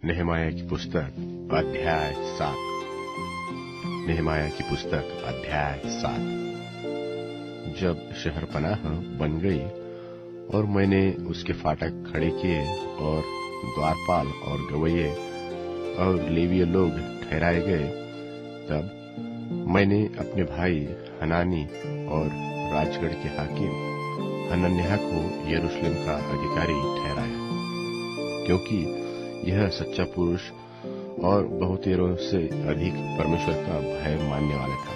नेहमाया की पुस्तक अध्याय 7। नेहमाया की पुस्तक अध्याय 7। जब शहरपनाह बन गई और मैंने उसके फाटक खड़े किए और द्वारपाल और गवैये और लेवीय लोग ठहराए गए, तब मैंने अपने भाई हनानी और राजगढ़ के हाकिम हनन्याह को यरूशलेम का अधिकारी ठहराया, क्योंकि यह सच्चा पुरुष और बहुतेरों से अधिक परमेश्वर का भय मानने वाला था।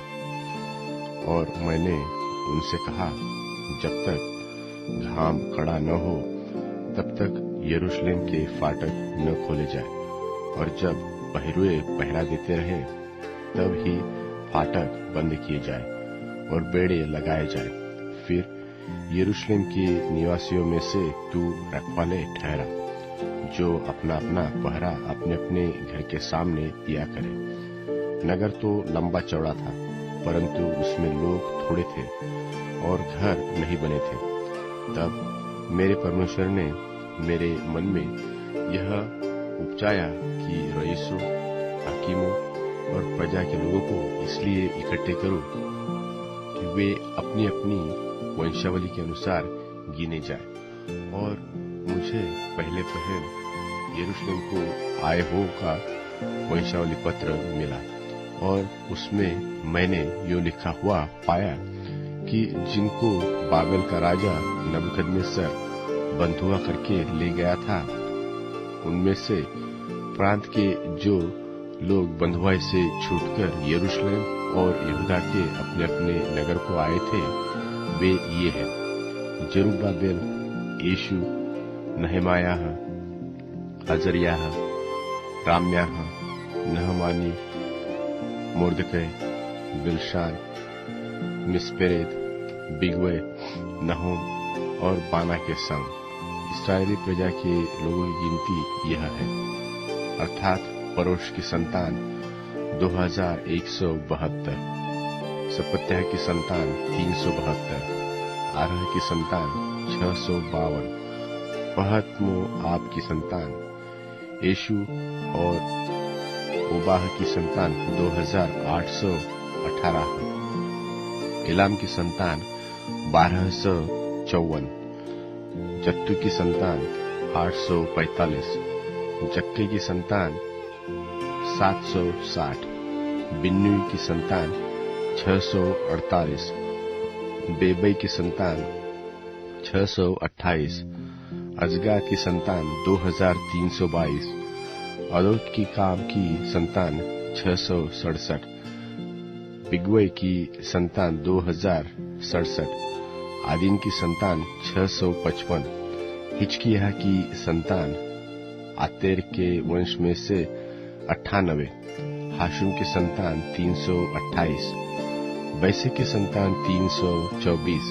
और मैंने उनसे कहा, जब तक घाम कड़ा न हो तब तक यरूशलेम के फाटक न खोले जाए, और जब पहरुए पहरा देते रहे तब ही फाटक बंद किए जाए और बेड़े लगाए जाए। फिर यरूशलेम के निवासियों में से तू रखवाले ठहरा, जो अपना अपना पहरा अपने अपने घर के सामने दिया करे। नगर तो लंबा चौड़ा था, परंतु उसमें लोग थोड़े थे और घर नहीं बने थे। तब मेरे परमेश्वर ने मेरे मन में यह उपजाया कि रईसों, हाकिमों और प्रजा के लोगों को इसलिए इकट्ठे करूं कि वे अपनी अपनी वंशावली के अनुसार गिने जाए। और मुझे पहले यरूशलेम को आए हो का वंशावली पत्र मिला, और उसमें मैंने यो लिखा हुआ पाया कि जिनको बाबेल का राजा नबूकदनेस्सर बंधुआ करके ले गया था, उनमें से प्रांत के जो लोग बंधुआई से छूटकर यरूशलेम और यहूदा के अपने अपने नगर को आए थे, वे ये हैं: जरुब्बाबेल, यीशु, नहमायाह, अजर्याह, राम्याह, नहमानी, मोर्दकै, बिलशान, मिस्पेरेत, बिगवै, नहोम और बाना के संग। इस्राएली प्रजा के लोगों की गिनती यह है, अर्थात परोश की संतान 2172, सपत्याह की संतान 372, आरह की संतान 652, पहतमोआब की संतान यीशु और ओबाह की संतान 2818, इलाम की संतान 1254, जत्तू की संतान 845, जक्के की संतान 760, बिन्नुई की संतान 648, बेबै की संतान 628, अजगा की संतान 2322, अदोत की काम की संतान 667, बिगवै की संतान 2067, आदीन की संतान 655, हिचकिय्याह की संतान आतेर के वंश में से 98, हाशुम की संतान 328, बैसे की संतान 324,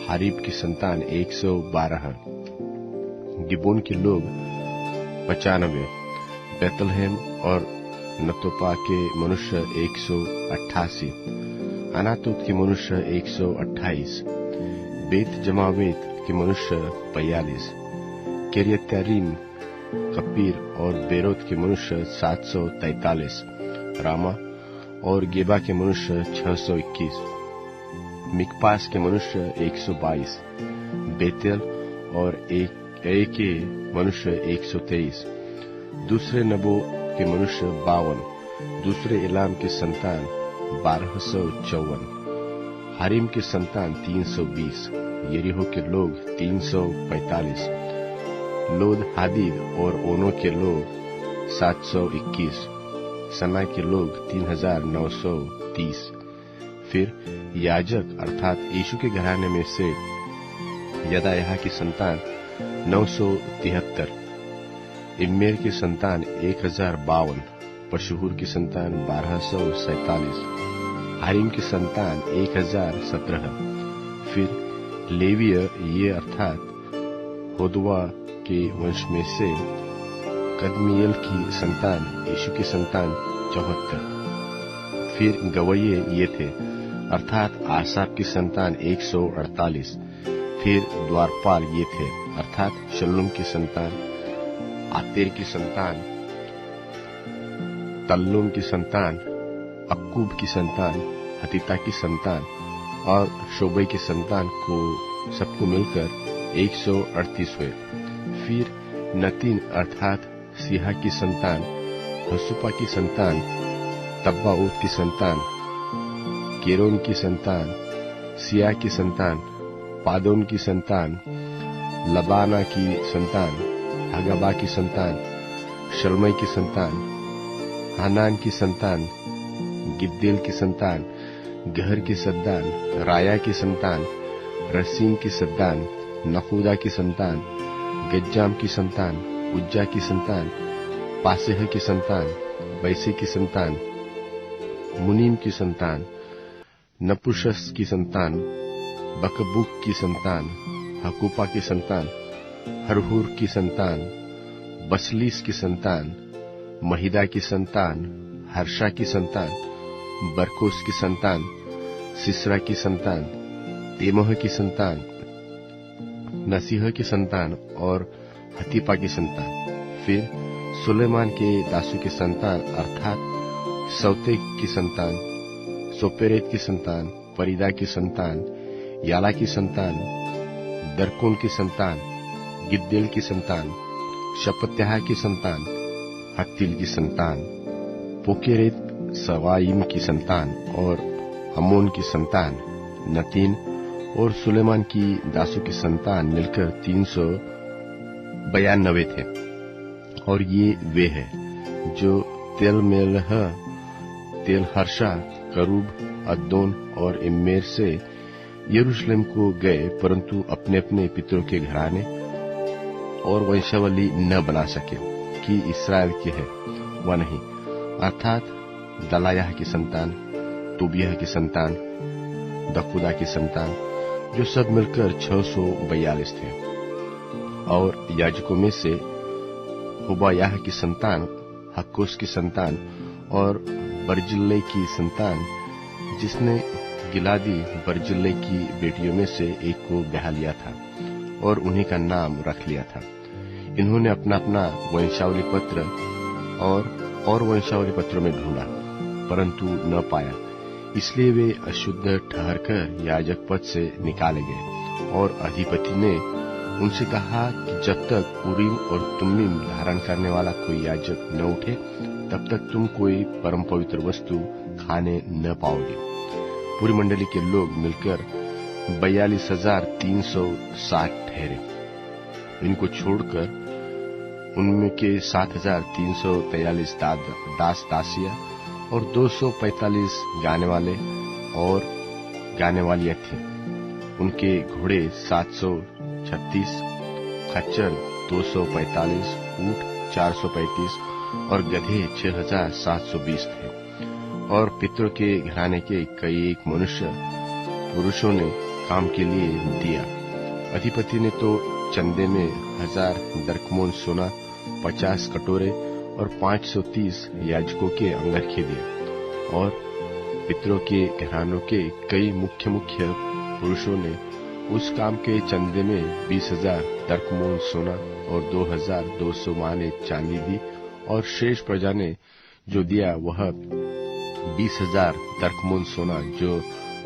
हारीब की संतान 112, गिबोन के लोग 95, बैतलहम और नतोपा के मनुष्य 188, अनातोत के मनुष्य 128, बेत जमावेत के मनुष्य 42, किर्यत्यारीम, कपीर और बेरोत के मनुष्य 743, रामा और गेबा के मनुष्य 621, मिकपास के मनुष्य 122, बेतेल और ए के मनुष्य 123, दूसरे नबो के मनुष्य 52, दूसरे इलाम की संतान 1254, हारिम की संतान 320, यरीहो के लोग 345, लोद हादीद और ओनो के लोग 721, सना के लोग 3930। फिर याजक अर्थात यीशु के घराने में से यदायाह की संतान 973, इम्मेर की संतान 1052, पशहूर की संतान 1247, हारिम की संतान 1017। फिर लेवीय ये अर्थात होदवा के वंश में से कदमियल की संतान, यीशु की संतान 74। फिर गवैये ये थे अर्थात आसाप की संतान 148। फिर द्वारपाल ये थे अर्थात शल्लूम की संतान, आतेर की संतान तल्लुम की संतान, अक्कूब की संतान, हतीता की संतान और शोबै की संतान को सबको मिलकर 138 हुए। फिर नतीन अर्थात सिहा की संतान, हसुपा की संतान, तब्बाऊत की संतान, केरोन की संतान, सिया की संतान, पादोन की संतान, लबाना की संतान, हगबा की संतान, शलमई की संतान, हानान की संतान, गिद्देल की संतान, गहर की संतान, राया की संतान, रसीम की संतान, नहूदा की संतान, गज्जाम की संतान, उज्जा की संतान, पासेह की संतान, बैसे की संतान, मुनीम की संतान, नपुशस की संतान, बकबुक की संतान, हकूपा की संतान, हरहूर की संतान, बसलीस की संतान, महिदा की संतान, हर्षा की संतान, बरकोस की संतान, सिसरा की संतान, तेमोह की संतान, नसीह की संतान और हतीपा की संतान। फिर सुलेमान के दासों की संतान अर्थात सौते की संतान, सोपेरेत की संतान, परिदा की संतान, याला की संतान, दरकोन की संतान, गिद्देल की संतान, शपत्याह की संतान, हत्तिल की संतान, पोकेरेत सवाइम की संतान और अमोन की संतान, नतीन और सुलेमान की दासों की संतान मिलकर 392 थे। और ये वे हैं जो तेलमेलह, तेलहर्षा, करूब, अद्दोन और इम्मेर से यरूशलेम को गए, परंतु अपने अपने पितरों के घराने और वंशावली न बना सके कि इसराइल के है वह नहीं, अर्थात दलायाह की संतान, तोबियाह की संतान, दकुदा की संतान, जो सब मिलकर 642 थे। और याजकों में से हुबायाह की संतान, हक्कोस की संतान और बर्जिल्लै की संतान, जिसने गिलादी बर्जिल्लै की बेटियों में से एक को ब्याह लिया था और उन्हीं का नाम रख लिया था। इन्होंने अपना अपना वंशावली पत्र और वंशावली पत्रों में ढूंढा, परंतु न पाया, इसलिए वे अशुद्ध ठहरकर याजक पद से निकाले गए। और अधिपति ने उनसे कहा कि जब तक उरीम और तुम्मीम धारण करने वाला कोई याजक न उठे, तब तक तुम कोई परम पवित्र वस्तु खाने न पाओगे। पूरी मंडली के लोग मिलकर 42,360 ठहरे। इनको छोड़कर उनमें के 7,343 दास दासियां और 245 गाने वाले और गाने वालियां थीं। उनके घोड़े 736, खच्चर 245, ऊंट 435 और गधे 6,720 थे। और पितरों के घराने के कई एक मनुष्य पुरुषों ने काम के लिए दिया। अधिपति ने तो चंदे में 1000 दरकमोन सोना, 50 कटोरे और 530 याजकों के अंगरखे दिए। और पितरों के घरानों के कई मुख्य पुरुषों ने उस काम के चंदे में 20,000 दरकमोन सोना और 2,200 माने चांदी दी। और शेष प्रजा ने जो दिया वह 20,000 दरकमोन सोना, जो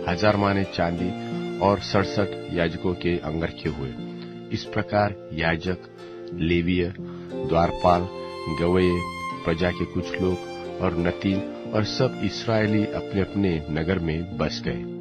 1000 माने चांदी और 67 याजकों के अंगरखे हुए। इस प्रकार याजक, लेवीय, द्वारपाल, गवये, प्रजा के कुछ लोग और नतीन और सब इस्राएली अपने अपने नगर में बस गए।